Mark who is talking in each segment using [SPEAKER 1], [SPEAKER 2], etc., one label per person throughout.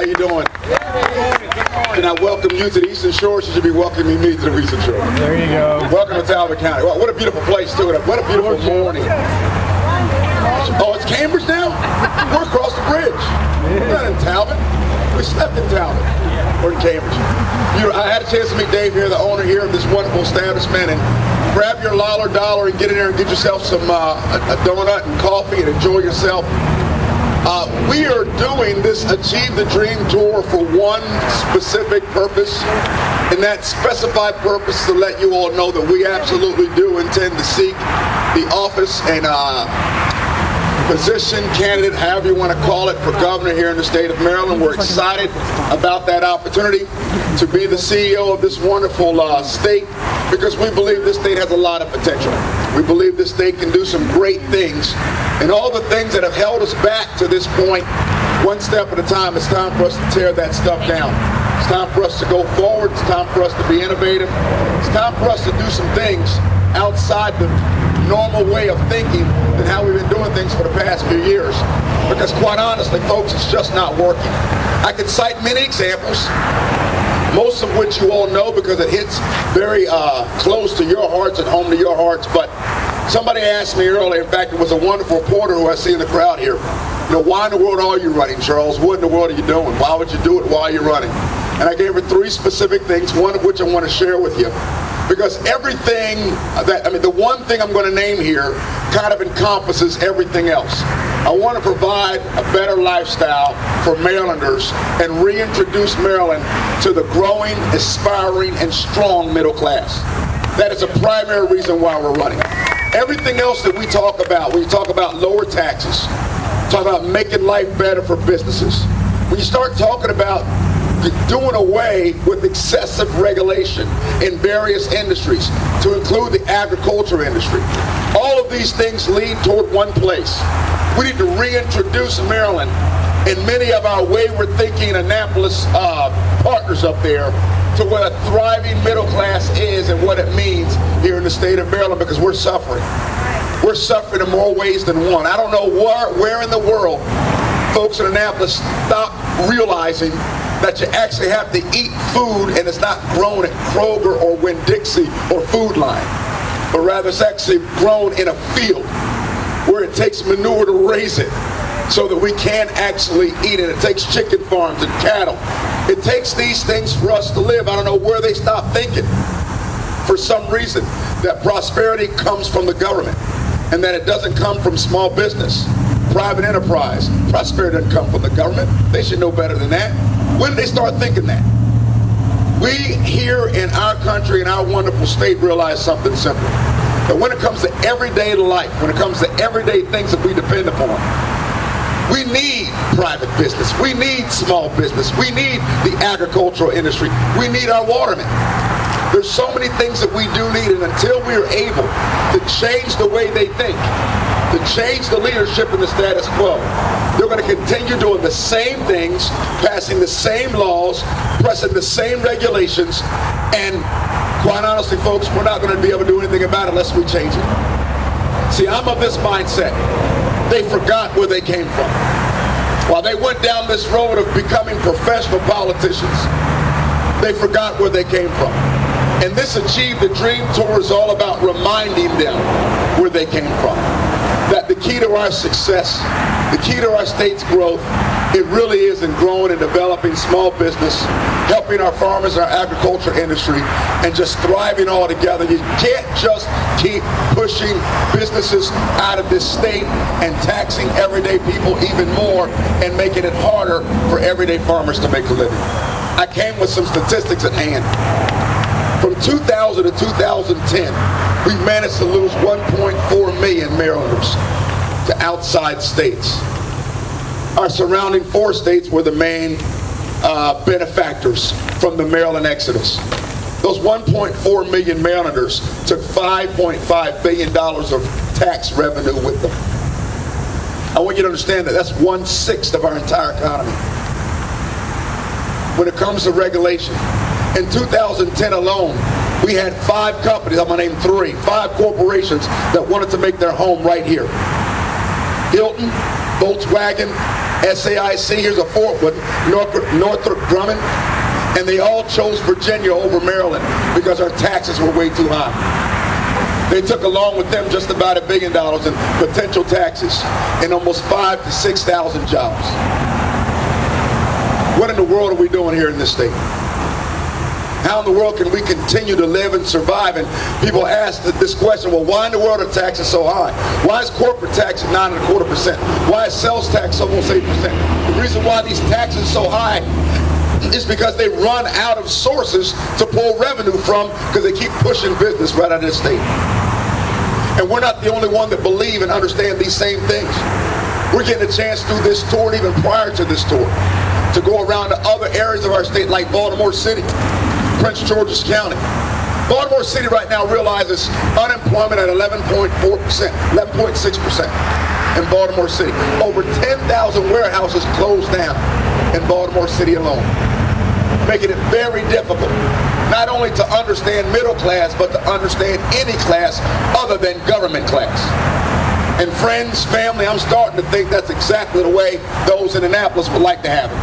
[SPEAKER 1] How you doing? And I welcome you to the Eastern Shore. You should be welcoming me to the Eastern Shore.
[SPEAKER 2] There you go.
[SPEAKER 1] Welcome to Talbot County. Well, what a beautiful place, too. What a beautiful morning. Oh, it's Cambridge now? We're across the bridge. We're not in Talbot. We slept in Talbot. We're in Cambridge. I had a chance to meet Dave here, the owner here of this wonderful establishment, and grab your Lollar dollar and get in there and get yourself some a donut and coffee and enjoy yourself. We are doing this Achieve the Dream Tour for one specific purpose, and that specified purpose is to let you all know that we absolutely do intend to seek the office and position, candidate, however you want to call it, for governor here in the state of Maryland. We're excited about that opportunity to be the CEO of this wonderful state, because we believe this state has a lot of potential. We believe this state can do some great things, and all the things that have held us back to this point, one step at a time, it's time for us to tear that stuff down. It's time for us to go forward. It's time for us to be innovative. It's time for us to do some things outside the normal way of thinking than how we've been doing things for the past few years. Because quite honestly, folks, it's just not working. I could cite many examples, most of which you all know because it hits very close to your hearts and home to your hearts. But somebody asked me earlier, in fact, it was a wonderful reporter who I see in the crowd here, why in the world are you running, Charles? What in the world are you doing? Why would you do it while you're running? And I gave her three specific things, one of which I want to share with you. Because everything the one thing I'm going to name here kind of encompasses everything else. I want to provide a better lifestyle for Marylanders and reintroduce Maryland to the growing, aspiring, and strong middle class. That is a primary reason why we're running. Everything else that we talk about, when you talk about lower taxes, talk about making life better for businesses, when you start talking about doing away with excessive regulation in various industries, to include the agriculture industry, all of these things lead toward one place. We need to reintroduce Maryland and many of our wayward thinking Annapolis partners up there to what a thriving middle class is and what it means here in the state of Maryland, because we're suffering. We're suffering in more ways than one. I don't know where in the world folks in Annapolis stop realizing that you actually have to eat food and it's not grown at Kroger or Winn-Dixie or Food Line, but rather it's actually grown in a field where it takes manure to raise it so that we can actually eat it. It takes chicken farms and cattle. It takes these things for us to live. I don't know where they stop thinking, for some reason, that prosperity comes from the government and that it doesn't come from small business, private enterprise. Prosperity doesn't come from the government. They should know better than that. When did they start thinking that? We here in our country, in our wonderful state, realize something simple. That when it comes to everyday life, when it comes to everyday things that we depend upon, we need private business. We need small business. We need the agricultural industry. We need our watermen. There's so many things that we do need, and until we are able to change the way they think, to change the leadership in the status quo, they're going to continue doing the same things, passing the same laws, pressing the same regulations, and quite honestly, folks, we're not going to be able to do anything about it unless we change it. See, I'm of this mindset. They forgot where they came from. While they went down this road of becoming professional politicians, they forgot where they came from. And this Achieve the Dream Tour is all about reminding them where they came from. That the key to our success, the key to our state's growth, it really is in growing and developing small business, helping our farmers and our agriculture industry, and just thriving all together. You can't just keep pushing businesses out of this state and taxing everyday people even more and making it harder for everyday farmers to make a living. I came with some statistics at hand. From 2000 to 2010, we've managed to lose 1.4 million Marylanders to outside states. Our surrounding four states were the main benefactors from the Maryland exodus. Those 1.4 million Marylanders took $5.5 billion of tax revenue with them. I want you to understand that that's 1/6 of our entire economy. When it comes to regulation, in 2010 alone, we had 5 companies, I'm going to name 3, 5 corporations that wanted to make their home right here. Hilton, Volkswagen, SAIC, here's a fourth one, Northrop Grumman, and they all chose Virginia over Maryland because our taxes were way too high. They took along with them just about $1 billion in potential taxes and almost 5,000 to 6,000 jobs. What in the world are we doing here in this state? How in the world can we continue to live and survive? And people ask this question, well, why in the world are taxes so high? Why is corporate tax at 9.25%? Why is sales tax almost 8%? The reason why these taxes are so high is because they run out of sources to pull revenue from because they keep pushing business right out of the state. And we're not the only one that believe and understand these same things. We're getting a chance through this tour and even prior to this tour to go around to other areas of our state like Baltimore City, Prince George's County. Baltimore City right now realizes unemployment at 11.4%, 11.6% in Baltimore City. Over 10,000 warehouses closed down in Baltimore City alone, making it very difficult not only to understand middle class, but to understand any class other than government class. And friends, family, I'm starting to think that's exactly the way those in Annapolis would like to have it.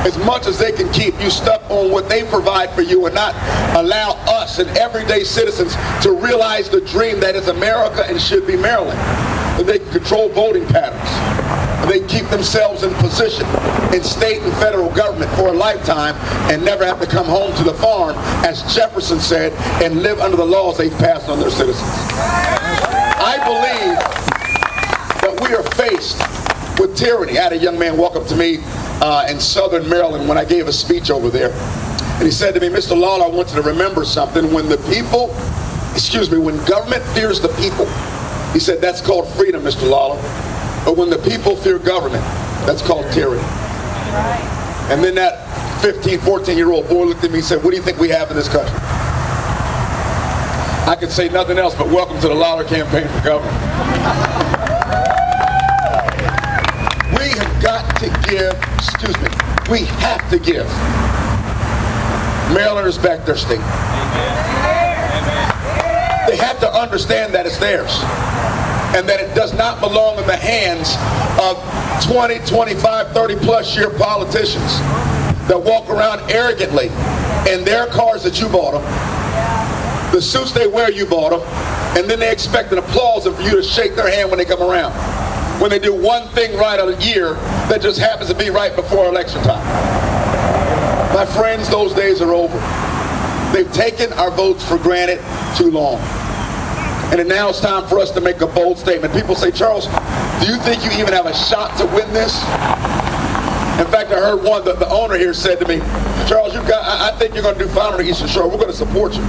[SPEAKER 1] As much as they can keep you stuck on what they provide for you and not allow us and everyday citizens to realize the dream that is America and should be Maryland. That they can control voting patterns. They keep themselves in position in state and federal government for a lifetime and never have to come home to the farm, as Jefferson said, and live under the laws they've passed on their citizens. I believe that we are faced with tyranny. I had a young man walk up to me in Southern Maryland when I gave a speech over there. And he said to me, Mr. Lollar, I want you to remember something. When when government fears the people, he said, that's called freedom, Mr. Lollar. But when the people fear government, that's called tyranny. And then that 15, 14-year-old boy looked at me and said, what do you think we have in this country? I could say nothing else but welcome to the Lollar campaign for governor. We have got to give, we have to give Marylanders back their state. They have to understand that it's theirs and that it does not belong in the hands of 20, 25, 30 plus year politicians that walk around arrogantly in their cars that you bought them, the suits they wear you bought them, and then they expect an applause of you to shake their hand when they come around, when they do one thing right a year that just happens to be right before election time. My friends, those days are over. They've taken our votes for granted too long. And now it's time for us to make a bold statement. People say, Charles, do you think you even have a shot to win this? In fact, I heard the owner here said to me, Charles, I think you're going to do fine on the Eastern Shore. We're going to support you.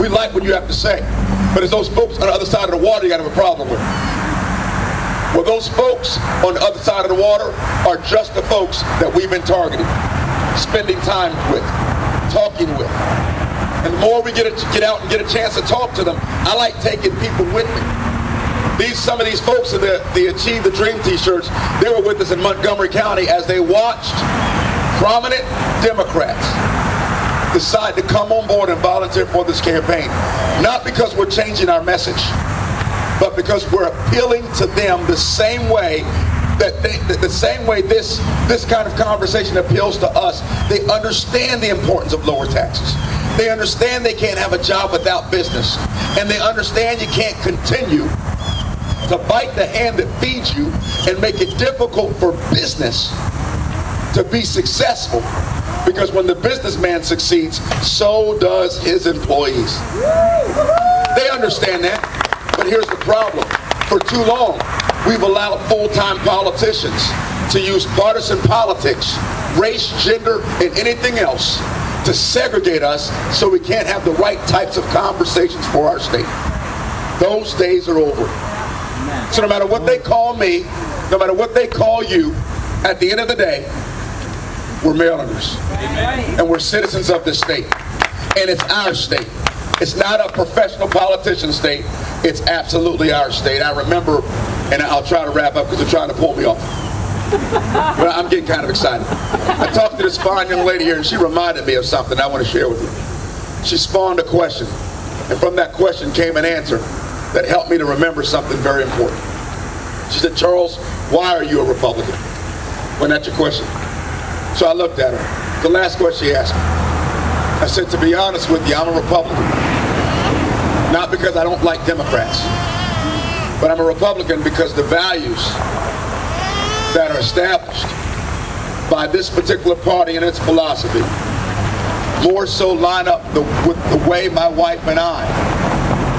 [SPEAKER 1] We like what you have to say. But it's those folks on the other side of the water you got to have a problem with. Well, those folks on the other side of the water are just the folks that we've been targeting, spending time with, talking with. And the more we get out and get a chance to talk to them, I like taking people with me. Some of these folks in the Achieve the Dream t-shirts, they were with us in Montgomery County as they watched prominent Democrats decide to come on board and volunteer for this campaign. Not because we're changing our message, but because we're appealing to them the same way this kind of conversation appeals to us. They understand the importance of lower taxes. They understand they can't have a job without business. And they understand you can't continue to bite the hand that feeds you and make it difficult for business to be successful. Because when the businessman succeeds, so does his employees. They understand that. But here's the problem. For too long, we've allowed full-time politicians to use partisan politics, race, gender, and anything else to segregate us so we can't have the right types of conversations for our state. Those days are over. So no matter what they call me, no matter what they call you, at the end of the day, we're Marylanders. And we're citizens of this state. And it's our state. It's not a professional politician state. It's absolutely our state. I remember, and I'll try to wrap up because they're trying to pull me off. But I'm getting kind of excited. I talked to this fine young lady here, and she reminded me of something I want to share with you. She spawned a question, and from that question came an answer that helped me to remember something very important. She said, Charles, why are you a Republican? Wasn't that your question? So I looked at her. The last question she asked me. I said, to be honest with you, I'm a Republican. Not because I don't like Democrats, but I'm a Republican because the values that are established by this particular party and its philosophy more so line up with the way my wife and I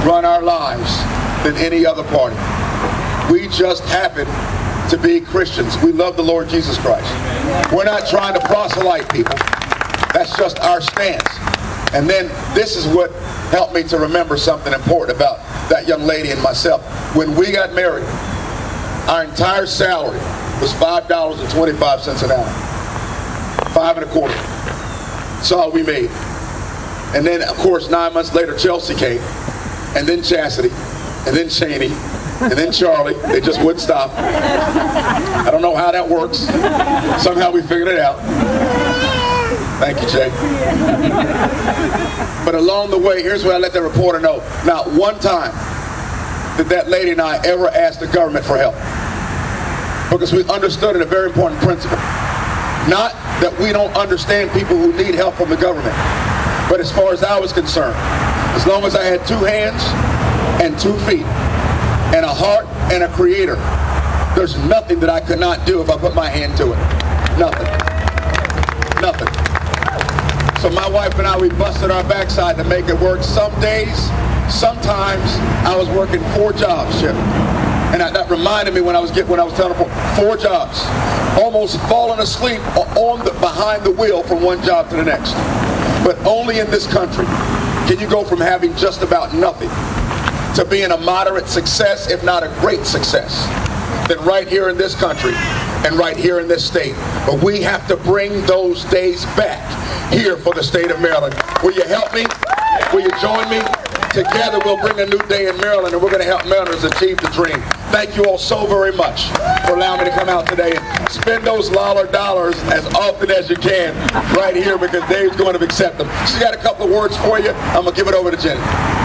[SPEAKER 1] run our lives than any other party. We just happen to be Christians. We love the Lord Jesus Christ. We're not trying to proselyte people. That's just our stance. And then this is what helped me to remember something important about that young lady and myself. When we got married, our entire salary was $5.25 an hour. $5.25. That's all we made. And then, of course, 9 months later, Chelsea came, and then Chastity, and then Cheney, and then Charlie. They just wouldn't stop. I don't know how that works. Somehow we figured it out. Thank you, Jay. But along the way, here's what I let the reporter know. Not one time did that lady and I ever ask the government for help. Because we understood a very important principle. Not that we don't understand people who need help from the government, but as far as I was concerned, as long as I had 2 hands and 2 feet and a heart and a creator, there's nothing that I could not do if I put my hand to it. Nothing. Nothing. So my wife and I, we busted our backside to make it work. Some days, sometimes I was working 4 jobs, Chip. And that reminded me when I was telling her 4 jobs, almost falling asleep behind the wheel from one job to the next. But only in this country can you go from having just about nothing to being a moderate success, if not a great success, than right here in this country and right here in this state. But we have to bring those days back here for the state of Maryland. Will you help me? Will you join me? Together we'll bring a new day in Maryland, and we're going to help Marylanders achieve the dream. Thank you all so very much for allowing me to come out today and spend those Lollar dollars as often as you can right here, because Dave's going to accept them. She's got a couple of words for you. I'm going to give it over to Jenny.